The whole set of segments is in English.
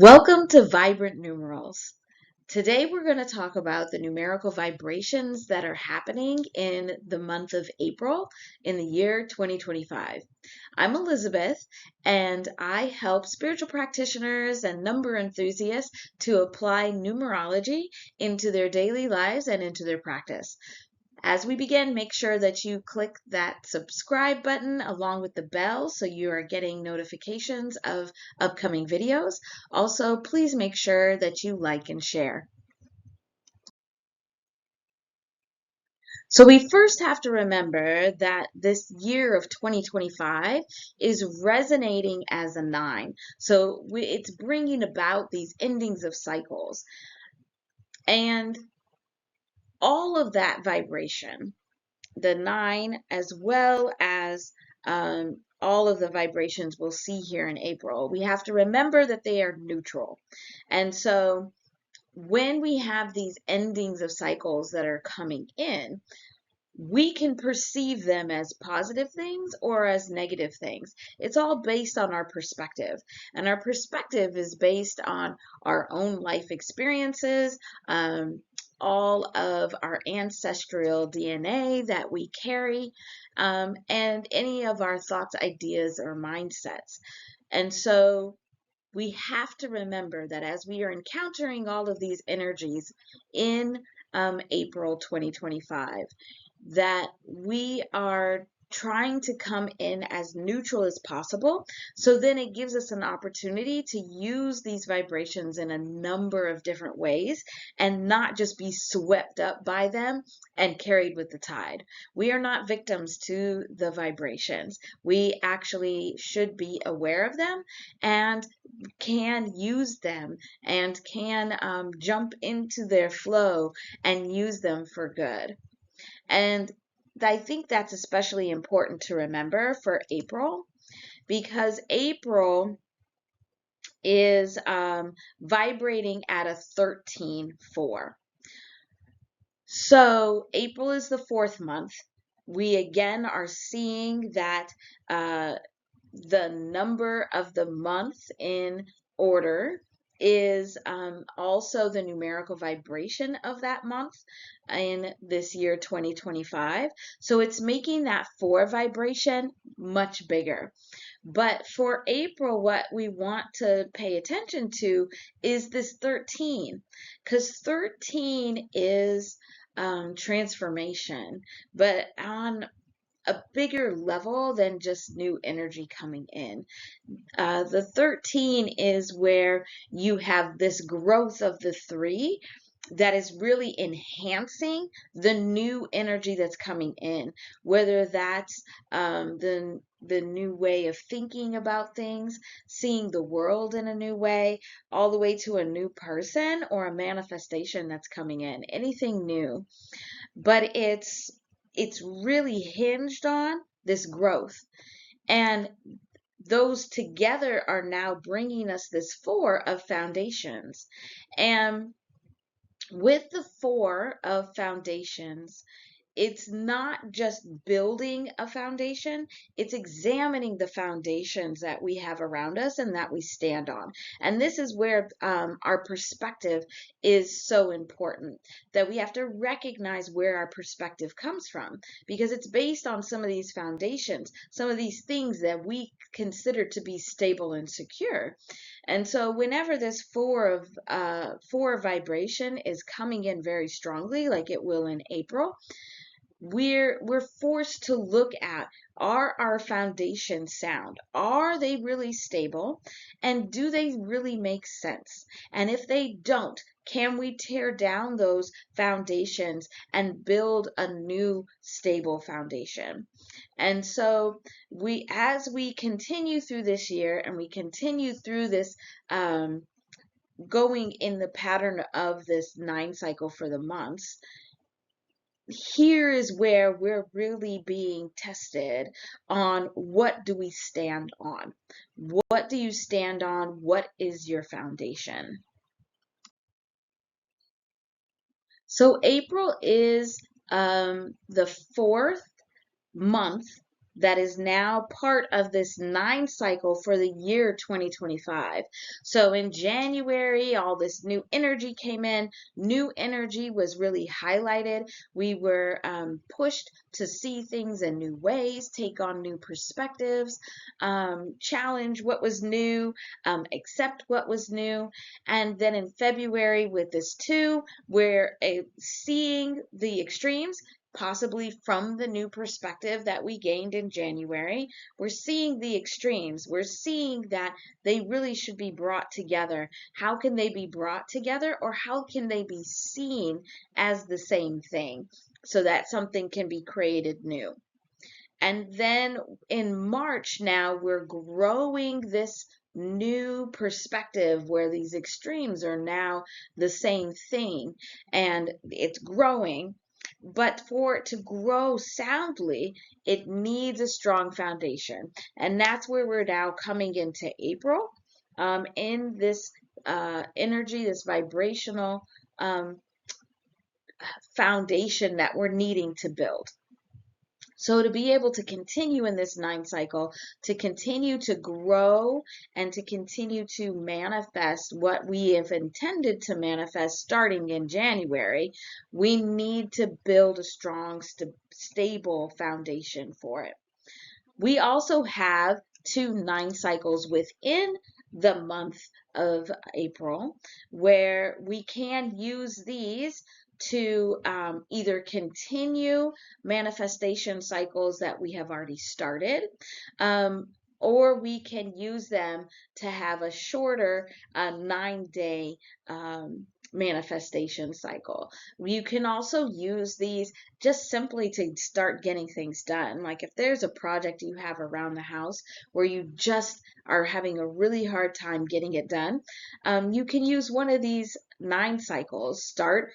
Welcome to Vibrant Numerals. Today we're going to talk about the numerical vibrations that are happening in the month of April in the year 2025. I'm Elizabeth, and I help spiritual practitioners and number enthusiasts to apply numerology into their daily lives and into their practice. As we begin, make sure that you click that subscribe button along with the bell so you are getting notifications of upcoming videos. Also, please make sure that you like and share. So we first have to remember that this year of 2025 is resonating as a 9. So it's bringing about these endings of cycles. And all of that vibration, the 9, as well as all of the vibrations we'll see here in April, we have to remember that they are neutral. And so when we have these endings of cycles that are coming in, we can perceive them as positive things or as negative things. It's all based on our perspective. And our perspective is based on our own life experiences, all of our ancestral DNA that we carry, and any of our thoughts, ideas, or mindsets. And so we have to remember that as we are encountering all of these energies in April 2025, that we are trying to come in as neutral as possible. So then it gives us an opportunity to use these vibrations in a number of different ways and not just be swept up by them and carried with the tide. We are not victims to the vibrations. We actually should be aware of them and can use them and can jump into their flow and use them for good. And I think that's especially important to remember for April because April is vibrating at a 13-4. So April is the 4th month. We again are seeing that the number of the month in order is also the numerical vibration of that month in this year 2025. So it's making that 4 vibration much bigger. But for April, what we want to pay attention to is this 13, because 13 is transformation, but on a bigger level than just new energy coming in. The 13 is where you have this growth of the 3 that is really enhancing the new energy that's coming in, whether that's the new way of thinking about things, seeing the world in a new way, all the way to a new person or a manifestation that's coming in, anything new. But it's really hinged on this growth. And those together are now bringing us this 4 of foundations. And with the 4 of foundations, it's not just building a foundation, it's examining the foundations that we have around us and that we stand on. And this is where our perspective is so important, that we have to recognize where our perspective comes from, because it's based on some of these foundations, some of these things that we consider to be stable and secure. And so whenever this 4 vibration is coming in very strongly, like it will in April, we're forced to look at, are our foundations sound? Are they really stable? And do they really make sense? And if they don't, can we tear down those foundations and build a new stable foundation? And so as we continue through this year and we continue through this going in the pattern of this 9 cycle for the months, here is where we're really being tested on, what do we stand on? What do you stand on? What is your foundation? So April is the 4th month that is now part of this 9 cycle for the year 2025. So in January, all this new energy came in. New energy was really highlighted. We were pushed to see things in new ways, take on new perspectives, challenge what was new, accept what was new. And then in February, with this 2, we're seeing the extremes, possibly from the new perspective that we gained in January. We're seeing the extremes. We're seeing that they really should be brought together. How can they be brought together, or how can they be seen as the same thing so that something can be created new? And then in March now, we're growing this new perspective where these extremes are now the same thing, and it's growing. But for it to grow soundly, it needs a strong foundation. And that's where we're now coming into April, in this energy, this vibrational foundation that we're needing to build. So to be able to continue in this 9 cycle, to continue to grow and to continue to manifest what we have intended to manifest starting in January, we need to build a strong, stable foundation for it. We also have 2 9 cycles within the month of April, where we can use these to either continue manifestation cycles that we have already started, or we can use them to have a shorter 9-day manifestation cycle. You can also use these just simply to start getting things done. Like if there's a project you have around the house where you just are having a really hard time getting it done, you can use one of these 9 cycles. Start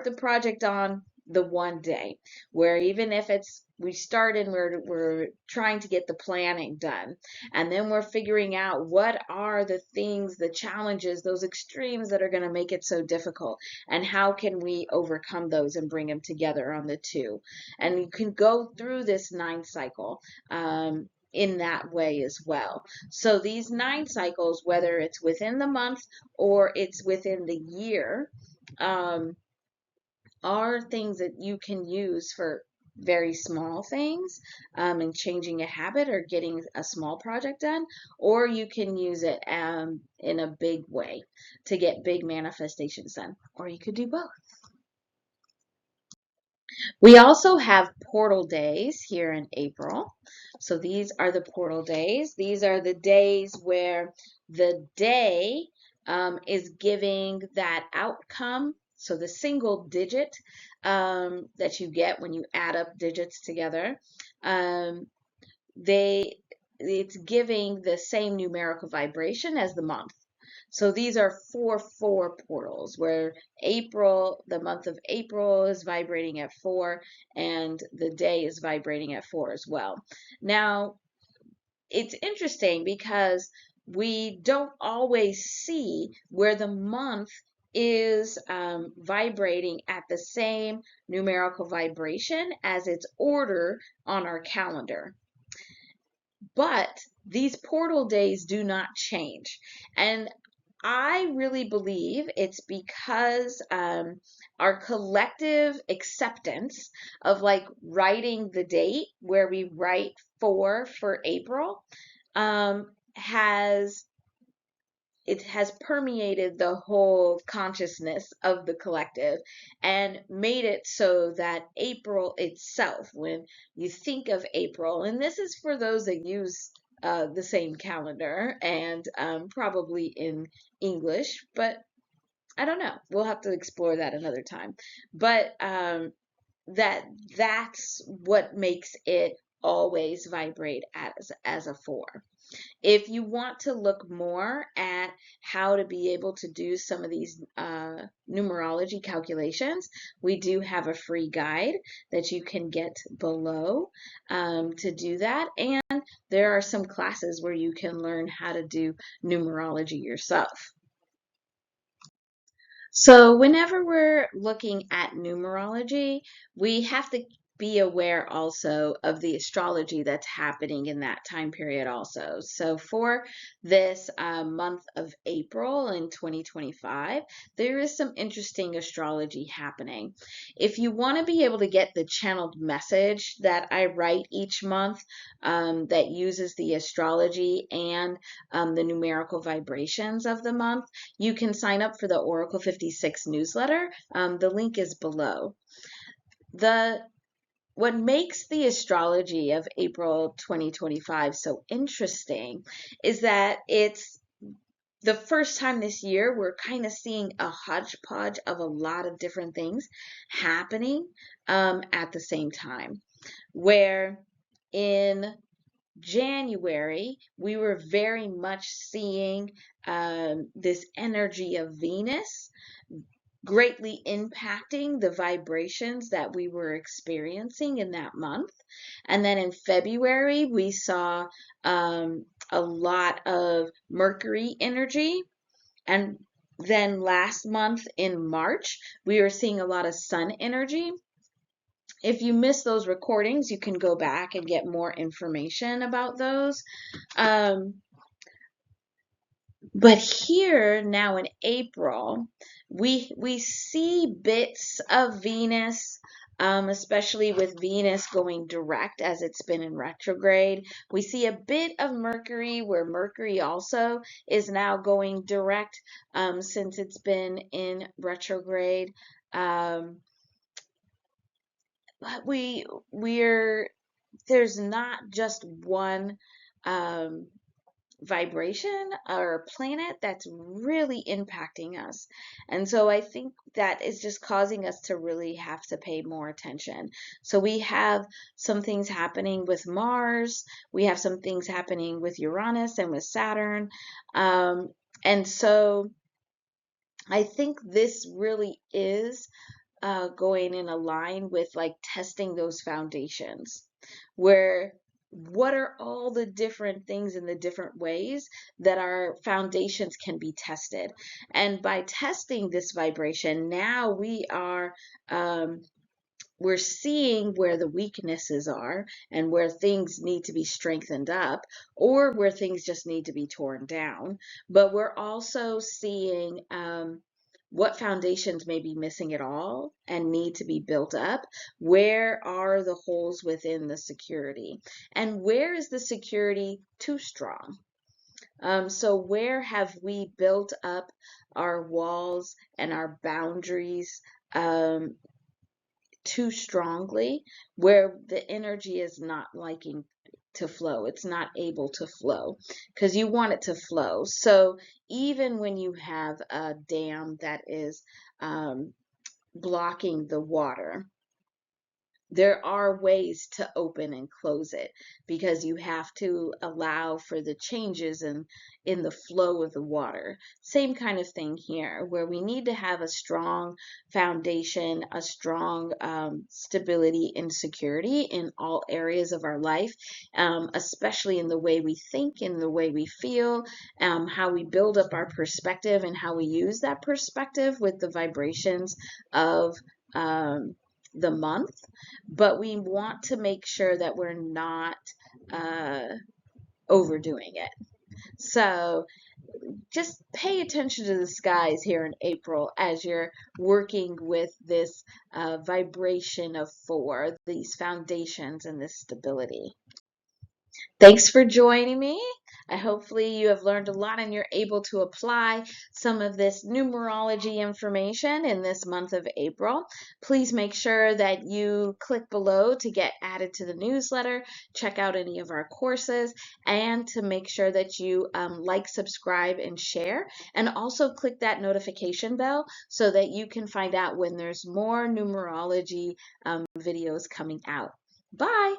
the project on the one day, where even if we start and we're trying to get the planning done, and then we're figuring out what are the things, the challenges, those extremes that are going to make it so difficult, and how can we overcome those and bring them together on the 2. And you can go through this 9 cycle in that way as well. So these 9 cycles, whether it's within the month or it's within the year, are things that you can use for very small things, and changing a habit or getting a small project done, or you can use it in a big way to get big manifestations done, or you could do both. We also have portal days here in April. So these are the portal days. These are the days where the day is giving that outcome. So the single digit that you get when you add up digits together, it's giving the same numerical vibration as the month. So these are 4-4 portals, where April, the month of April, is vibrating at 4, and the day is vibrating at 4 as well. Now, it's interesting because we don't always see where the month is vibrating at the same numerical vibration as its order on our calendar. But these portal days do not change. And I really believe it's because our collective acceptance of like writing the date, where we write 4 for April, has permeated the whole consciousness of the collective and made it so that April itself, when you think of April, and this is for those that use the same calendar and probably in English, but I don't know. We'll have to explore that another time. But that's what makes it always vibrate as a 4. If you want to look more at how to be able to do some of these numerology calculations, we do have a free guide that you can get below to do that. And there are some classes where you can learn how to do numerology yourself. So whenever we're looking at numerology, we have to be aware also of the astrology that's happening in that time period also. So for this month of April in 2025, there is some interesting astrology happening. If you want to be able to get the channeled message that I write each month that uses the astrology and the numerical vibrations of the month, you can sign up for the Oracle 56 newsletter. The link is below. What makes the astrology of April 2025 so interesting is that it's the first time this year we're kind of seeing a hodgepodge of a lot of different things happening at the same time. Where in January, we were very much seeing this energy of Venus greatly impacting the vibrations that we were experiencing in that month. And then in February, we saw a lot of Mercury energy. And then last month in March, we were seeing a lot of Sun energy. If you missed those recordings, you can go back and get more information about those. But here now in April, we see bits of Venus, especially with Venus going direct as it's been in retrograde. We see a bit of Mercury, where Mercury also is now going direct since it's been in retrograde. But there's not just one vibration or planet that's really impacting us. And so I think that is just causing us to really have to pay more attention. So we have some things happening with Mars, we have some things happening with Uranus and with Saturn. And so I think this really is going in a line with like testing those foundations, where what are all the different things in the different ways that our foundations can be tested. And by testing this vibration, now we're seeing where the weaknesses are and where things need to be strengthened up or where things just need to be torn down. But we're also seeing what foundations may be missing at all and need to be built up. Where are the holes within the security? And where is the security too strong? So where have we built up our walls and our boundaries too strongly, where the energy is not liking to flow? It's not able to flow because you want it to flow. So even when you have a dam that is blocking the water, there are ways to open and close it because you have to allow for the changes in the flow of the water. Same kind of thing here, where we need to have a strong foundation, a strong stability and security in all areas of our life, especially in the way we think, in the way we feel, how we build up our perspective and how we use that perspective with the vibrations of the month. But we want to make sure that we're not overdoing it. So just pay attention to the skies here in April as you're working with this vibration of 4, these foundations and this stability. Thanks for joining me. Hopefully you have learned a lot and you're able to apply some of this numerology information in this month of April. Please make sure that you click below to get added to the newsletter, check out any of our courses, and to make sure that you like, subscribe, and share. And also click that notification bell so that you can find out when there's more numerology videos coming out. Bye!